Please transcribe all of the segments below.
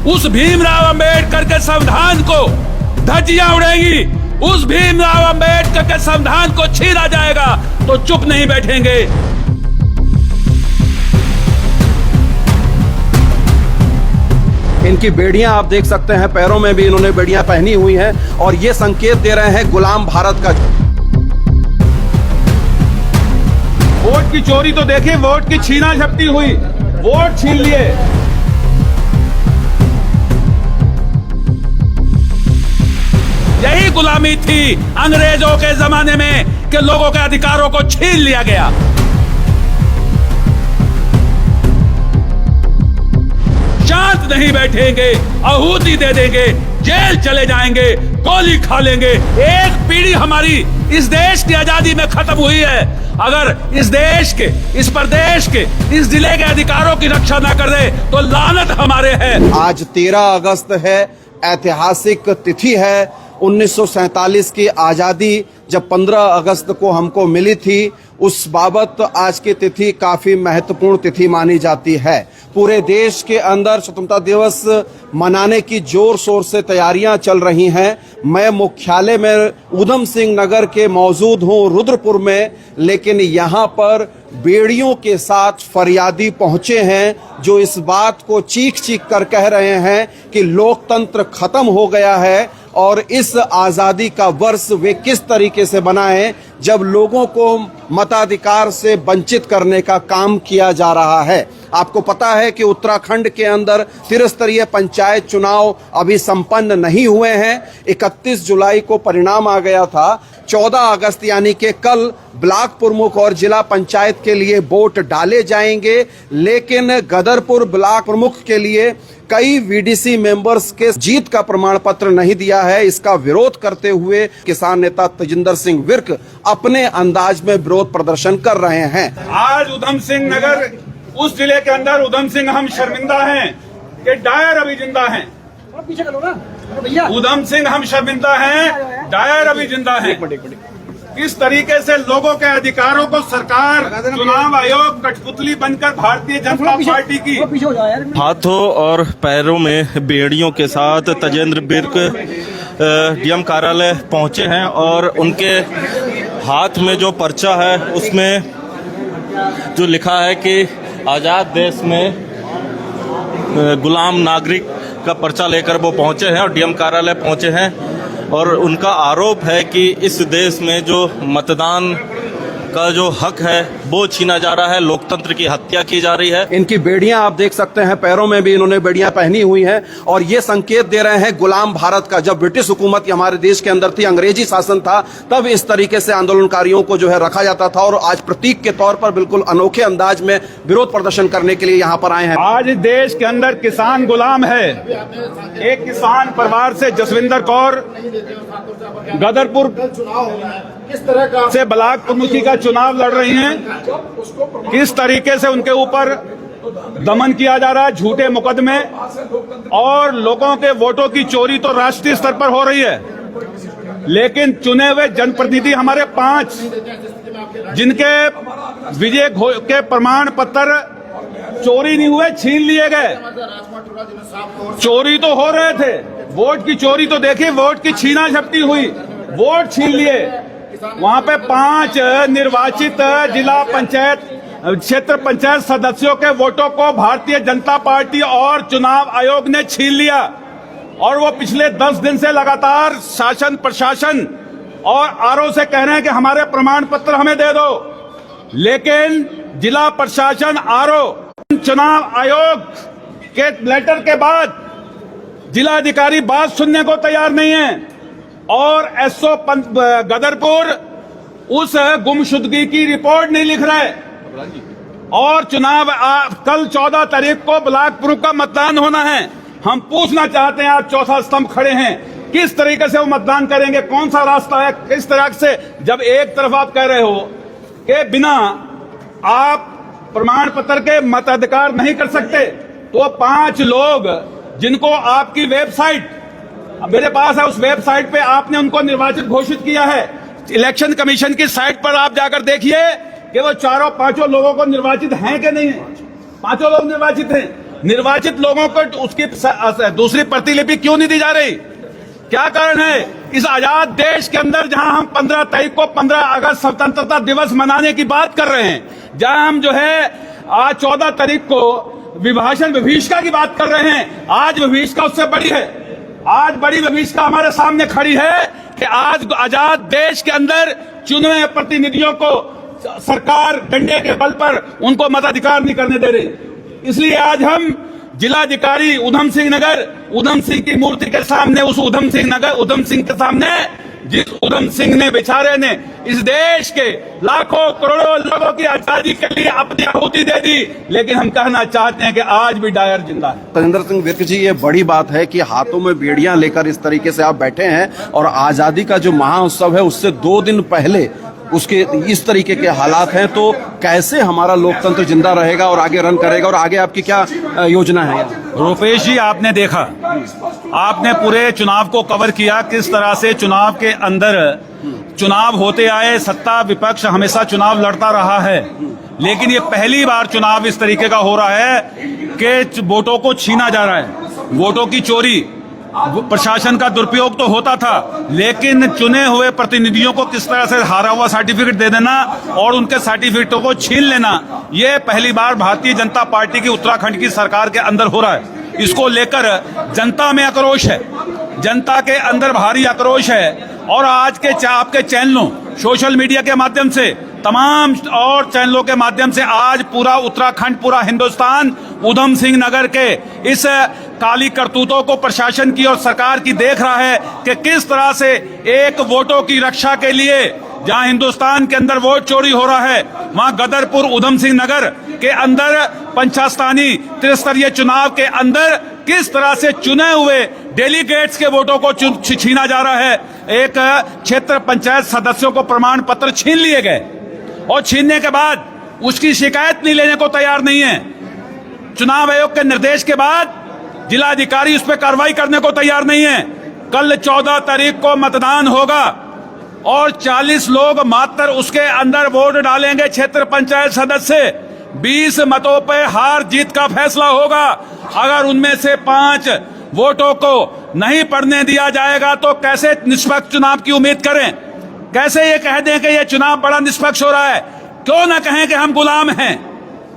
उस भीमराव अंबेडकर के संविधान को धज्जियां उड़ेंगी, उस भीमराव अंबेडकर के संविधान को छीना जाएगा तो चुप नहीं बैठेंगे। इनकी बेड़ियां आप देख सकते हैं, पैरों में भी इन्होंने बेड़ियां पहनी हुई हैं और ये संकेत दे रहे हैं गुलाम भारत का। वोट की चोरी तो देखिए, वोट की छीना झपटी हुई, वोट छीन लिए। यही गुलामी थी अंग्रेजों के जमाने में कि लोगों के अधिकारों को छीन लिया गया। शांत नहीं बैठेंगे, आहुति दे देंगे, जेल चले जाएंगे, गोली खा लेंगे। एक पीढ़ी हमारी इस देश की आजादी में खत्म हुई है। अगर इस देश के, इस प्रदेश के, इस जिले के अधिकारों की रक्षा न कर दे तो लानत हमारे है। आज 13 अगस्त है, ऐतिहासिक तिथि है। 1947 की आजादी जब 15 अगस्त को हमको मिली थी, उस बाबत आज की तिथि काफी महत्वपूर्ण तिथि मानी जाती है। पूरे देश के अंदर स्वतंत्रता दिवस मनाने की जोर शोर से तैयारियां चल रही हैं। मैं मुख्यालय में ऊधम सिंह नगर के मौजूद हूं, रुद्रपुर में, लेकिन यहां पर बेड़ियों के साथ फरियादी पहुंचे हैं जो इस बात को चीख चीख कर कह रहे हैं कि लोकतंत्र खत्म हो गया है और इस आजादी का वर्ष वे किस तरीके से बनाएं जब लोगों को मताधिकार से वंचित करने का काम किया जा रहा है। आपको पता है कि उत्तराखंड के अंदर त्रिस्तरीय पंचायत चुनाव अभी संपन्न नहीं हुए हैं। 31 जुलाई को परिणाम आ गया था। 14 अगस्त यानी कि कल ब्लॉक प्रमुख और जिला पंचायत के लिए वोट डाले जाएंगे, लेकिन गदरपुर ब्लॉक प्रमुख के लिए कई वीडीसी मेंबर्स के जीत का प्रमाण पत्र नहीं दिया है। इसका विरोध करते हुए किसान नेता तजिंदर सिंह विर्क अपने अंदाज में विरोध प्रदर्शन कर रहे हैं। आज ऊधम सिंह नगर, उस जिले के अंदर ऊधम सिंह हम शर्मिंदा हैं कि डायर अभी जिंदा हैं। ऊधम सिंह हम शर्मिंदा हैं, डायर अभी जिंदा हैं। इस तरीके से लोगों के अधिकारों को सरकार, चुनाव आयोग कठपुतली बनकर भारतीय जनता पार्टी की हाथों और पैरों में बेड़ियों के साथ तजेंद्र बिर्क डीएम कार्यालय पहुंचे हैं और उनके हाथ में जो पर्चा है उसमें जो लिखा है कि आज़ाद देश में गुलाम नागरिक का पर्चा लेकर वो पहुंचे हैं और डीएम कार्यालय पहुंचे हैं और उनका आरोप है कि इस देश में जो मतदान का जो हक है वो छीना जा रहा है, लोकतंत्र की हत्या की जा रही है। इनकी बेड़ियां आप देख सकते हैं, पैरों में भी इन्होंने बेड़ियां पहनी हुई हैं और ये संकेत दे रहे हैं गुलाम भारत का। जब ब्रिटिश हुकूमत हमारे देश के अंदर थी, अंग्रेजी शासन था, तब इस तरीके से आंदोलनकारियों को जो है रखा जाता था और आज प्रतीक के तौर पर बिल्कुल अनोखे अंदाज में विरोध प्रदर्शन करने के लिए यहाँ पर आए हैं। आज देश के अंदर किसान गुलाम है। एक किसान परिवार से जसविंदर कौर गदरपुर से ब्लॉक प्रमुखी का चुनाव लड़ रही हैं। किस तरीके से उनके ऊपर दमन किया जा रहा है, झूठे मुकदमे, और लोगों के वोटों की चोरी तो राष्ट्रीय स्तर पर हो रही है। लेकिन चुने हुए जनप्रतिनिधि हमारे 5 जिनके विजय के प्रमाण पत्र चोरी नहीं हुए, छीन लिए गए। चोरी तो हो रहे थे, वोट की चोरी तो देखिए, वोट की छीना झपटी हुई, वोट छीन लिए। वहां पे 5 निर्वाचित जिला पंचायत, क्षेत्र पंचायत सदस्यों के वोटों को भारतीय जनता पार्टी और चुनाव आयोग ने छीन लिया और वो पिछले 10 दिन से लगातार शासन, प्रशासन और आरओ से कह रहे हैं कि हमारे प्रमाण पत्र हमें दे दो। लेकिन जिला प्रशासन, आरओ, चुनाव आयोग के लेटर के बाद जिलाधिकारी बात सुनने को तैयार नहीं है और एसओ गदरपुर उस गुमशुदगी की रिपोर्ट नहीं लिख रहा है। और चुनाव कल 14 तारीख को ब्लॉक प्रमुख का मतदान होना है। हम पूछना चाहते हैं, आप चौथा स्तंभ खड़े हैं, किस तरीके से वो मतदान करेंगे, कौन सा रास्ता है, किस तरह से, जब एक तरफ आप कह रहे हो कि बिना आप प्रमाण पत्र के मताधिकार नहीं कर सकते, तो 5 लोग जिनको आपकी वेबसाइट मेरे पास है, उस वेबसाइट पे आपने उनको निर्वाचित घोषित किया है। इलेक्शन कमीशन की साइट पर आप जाकर देखिए कि वो 4-5 लोगों को निर्वाचित हैं कि नहीं है। 5 लोग निर्वाचित हैं। निर्वाचित लोगों को उसकी दूसरी प्रतिलिपि क्यों नहीं दी जा रही? क्या कारण है? इस आजाद देश के अंदर जहां हम 15 तारीख को 15 अगस्त स्वतंत्रता दिवस मनाने की बात कर रहे हैं, जहां हम जो है आज 14 तारीख को विभीषिका की बात कर रहे हैं, आज विभीषिका उससे बड़ी है। आज बड़ी विभीषिका हमारे सामने खड़ी है कि आज आजाद देश के अंदर चुने हुए प्रतिनिधियों को सरकार डंडे के बल पर उनको मताधिकार नहीं करने दे रही। इसलिए आज हम जिलाधिकारी उधम सिंह नगर, उधम सिंह की मूर्ति के सामने, उस उधम सिंह के सामने जिस उधम सिंह ने बेचारे ने इस देश के लाखों करोड़ों लोगों की आजादी के लिए अपनी आहुति दे दी, लेकिन हम कहना चाहते हैं कि आज भी डायर जिंदा है। तजेंद्र सिंह विर्क जी, ये बड़ी बात है कि हाथों में बेड़ियां लेकर इस तरीके से आप बैठे हैं और आजादी का जो महाउत्सव है उससे 2 दिन पहले उसके इस तरीके के हालात हैं, तो कैसे हमारा लोकतंत्र जिंदा रहेगा और आगे रन करेगा, और आगे आपकी क्या योजना है? रुपेश जी, आपने देखा, आपने पूरे चुनाव को कवर किया, किस तरह से चुनाव के अंदर चुनाव होते आए, सत्ता विपक्ष हमेशा चुनाव लड़ता रहा है, लेकिन ये पहली बार चुनाव इस तरीके का हो रहा है कि वोटों को छीना जा रहा है। वोटों की चोरी, प्रशासन का दुरुपयोग तो होता था, लेकिन चुने हुए प्रतिनिधियों को किस तरह से हारा हुआ सर्टिफिकेट दे देना और उनके सर्टिफिकेटों को छीन लेना, यह पहली बार भारतीय जनता पार्टी की उत्तराखंड की सरकार के अंदर हो रहा है। इसको लेकर जनता में आक्रोश है, जनता के अंदर भारी आक्रोश है, और आज के आपके चैनलों, सोशल मीडिया के माध्यम से, तमाम और चैनलों के माध्यम से आज पूरा उत्तराखंड, पूरा हिंदुस्तान उधम सिंह नगर के इस काली करतूतों को प्रशासन की और सरकार की देख रहा है कि किस तरह से एक वोटों की रक्षा के लिए, जहां हिंदुस्तान के अंदर वोट चोरी हो रहा है, वहां गदरपुर उधम सिंह नगर के अंदर पंचायत त्रिस्तरीय चुनाव के अंदर किस तरह से चुने हुए डेलीगेट्स के वोटों को छीना जा रहा है। एक क्षेत्र पंचायत सदस्यों को प्रमाण पत्र छीन लिए गए और छीनने के बाद उसकी शिकायत नहीं लेने को तैयार नहीं है। चुनाव आयोग के निर्देश के बाद जिलाधिकारी उस पर कार्रवाई करने को तैयार नहीं है। कल 14 तारीख को मतदान होगा और 40 लोग मात्र उसके अंदर वोट डालेंगे, क्षेत्र पंचायत सदस्य। 20 मतों पे हार जीत का फैसला होगा। अगर उनमें से 5 वोटों को नहीं पड़ने दिया जाएगा तो कैसे निष्पक्ष चुनाव की उम्मीद करें? कैसे ये कह दें कि ये चुनाव बड़ा निष्पक्ष हो रहा है? क्यों ना कहें कि हम गुलाम हैं?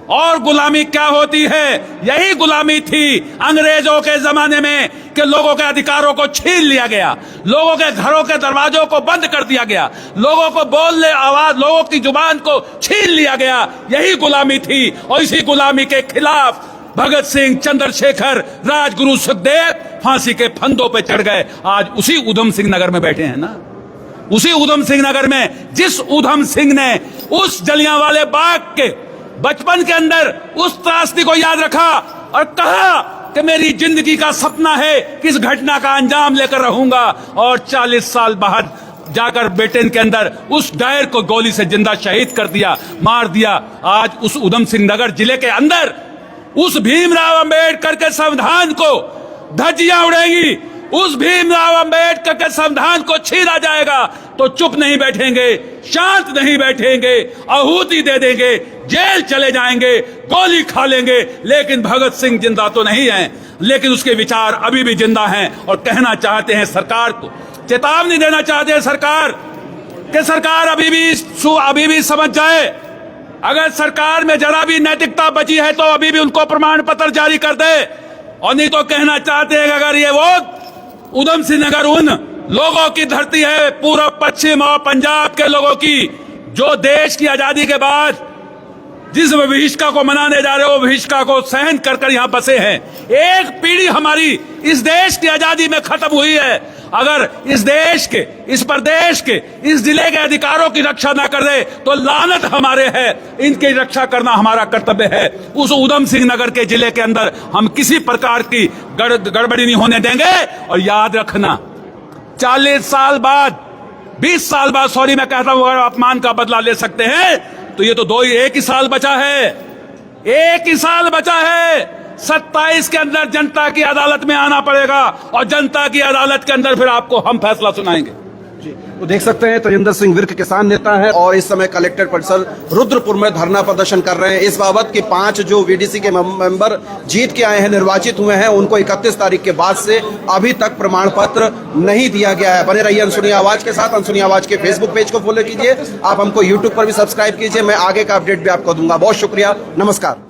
और गुलामी क्या होती है? यही गुलामी थी अंग्रेजों के जमाने में कि लोगों के अधिकारों को छीन लिया गया, लोगों के घरों के दरवाजों को बंद कर दिया गया, लोगों को बोलने आवाज, लोगों की जुबान को छीन लिया गया। यही गुलामी थी और इसी गुलामी के खिलाफ भगत सिंह, चंद्रशेखर, राजगुरु, सुखदेव फांसी के फंदों पे चढ़ गए। आज उसी उधम सिंह नगर में बैठे हैं ना, उसी उधम सिंह नगर में जिस उधम सिंह ने उस जलियांवाले बाग के बचपन के अंदर उस त्रासदी को याद रखा और कहा कि मेरी जिंदगी का सपना है कि इस घटना का अंजाम लेकर रहूंगा, और 40 साल बाद जाकर ब्रिटेन के अंदर उस डायर को गोली से जिंदा शहीद कर दिया, मार दिया। आज उस उधम सिंह नगर जिले के अंदर उस भीमराव अंबेडकर के संविधान को धज्जियां उड़ेंगी, उस भीमराव अंबेडकर के संविधान को छीना जाएगा तो चुप नहीं बैठेंगे, शांत नहीं बैठेंगे, आहुति दे देंगे, जेल चले जाएंगे, गोली खा लेंगे। लेकिन भगत सिंह जिंदा तो नहीं है, लेकिन उसके विचार अभी भी जिंदा हैं। और कहना चाहते हैं सरकार को, चेतावनी देना चाहते हैं सरकार कि सरकार अभी भी समझ जाए। अगर सरकार में जरा भी नैतिकता बची है तो अभी भी उनको प्रमाण पत्र जारी कर दे, और नहीं तो कहना चाहते हैं कि अगर ये वोट उधम सिंह नगर उन लोगों की धरती है, पूर्व, पश्चिम और पंजाब के लोगों की, जो देश की आजादी के बाद जिस विभीषिका को मनाने जा रहे हो, विभीषिका को सहन कर कर यहां बसे हैं। एक पीढ़ी हमारी इस देश की आजादी में खत्म हुई है। अगर इस देश के, इस प्रदेश के, इस जिले के अधिकारों की रक्षा ना कर दे तो लानत हमारे है। इनकी रक्षा करना हमारा कर्तव्य है। उस उधम सिंह नगर के जिले के अंदर हम किसी प्रकार की गड़बड़ी नहीं होने देंगे। और याद रखना, 40 साल बाद, 20 साल बाद, सॉरी मैं कहता हूं, अगर अपमान का बदला ले सकते हैं तो ये तो एक ही साल बचा है, एक ही साल बचा है। 27 के अंदर जनता की अदालत में आना पड़ेगा और जनता की अदालत के अंदर फिर आपको हम फैसला सुनाएंगे। तो देख सकते हैं तजेंद्र सिंह विर्क किसान नेता है और इस समय कलेक्टर परिसर रुद्रपुर में धरना प्रदर्शन कर रहे हैं इस बाबत कि 5 जो वीडीसी के मेंबर जीत के आए हैं, निर्वाचित हुए हैं, उनको 31 तारीख के बाद से अभी तक प्रमाण पत्र नहीं दिया गया है। बने रहिए अनसुनी आवाज के साथ। अनसुनी आवाज के फेसबुक पेज को फॉलो कीजिए, आप हमको यूट्यूब पर भी सब्सक्राइब कीजिए। मैं आगे का अपडेट भी आपको दूंगा। बहुत शुक्रिया, नमस्कार।